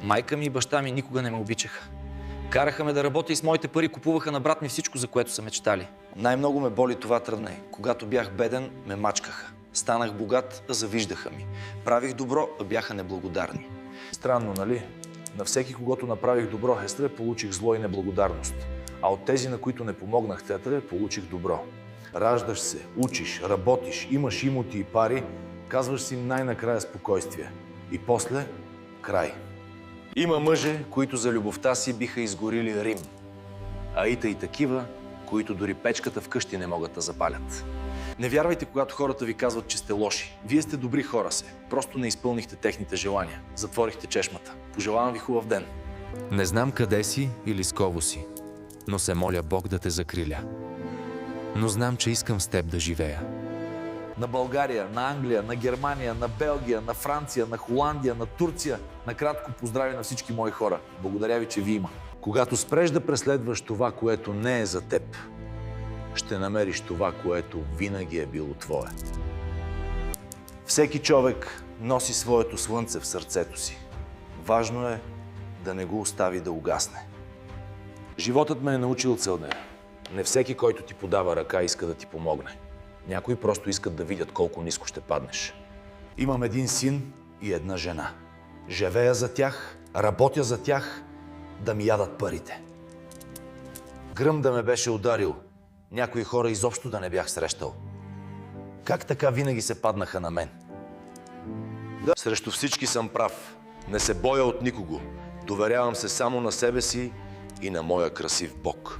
Майка ми и баща ми никога не ме обичаха. Караха ме да работя и с моите пари купуваха на брат ми всичко, за което са мечтали. Най-много ме боли това тръдне. Когато бях беден, ме мачкаха. Станах богат, завиждаха ми. Правих добро, а бяха неблагодарни. Странно, нали? На всеки, когото направих добро, Естре, получих зло и неблагодарност. А от тези, на които не помогнах, Тетре, получих добро. Раждаш се, учиш, работиш, имаш имоти и пари, казваш си най-накрая спокойствие. И после – край. Има мъже, които за любовта си биха изгорили Рим. А и такива, които дори печката вкъщи не могат да запалят. Не вярвайте, когато хората ви казват, че сте лоши. Вие сте добри хора се. Просто не изпълнихте техните желания. Затворихте чешмата. Пожелавам ви хубав ден. Не знам къде си или с кого си, но се моля Бог да те закриля. Но знам, че искам с теб да живея. На България, на Англия, на Германия, на Белгия, на Франция, на Холандия, на Турция. Накратко поздрави на всички мои хора. Благодаря ви, че ви има. Когато спреш да преследваш това, което не е за теб, ще намериш това, което винаги е било твое. Всеки човек носи своето слънце в сърцето си. Важно е да не го остави да угасне. Животът ме е научил целне. Не всеки, който ти подава ръка, иска да ти помогне. Някои просто искат да видят колко ниско ще паднеш. Имам един син и една жена. Живея за тях, работя за тях, да ми ядат парите. Гръм да ме беше ударил, някои хора изобщо да не бях срещал. Как така винаги се паднаха на мен? Срещу всички съм прав. Не се боя от никого. Доверявам се само на себе си и на моя красив Бог.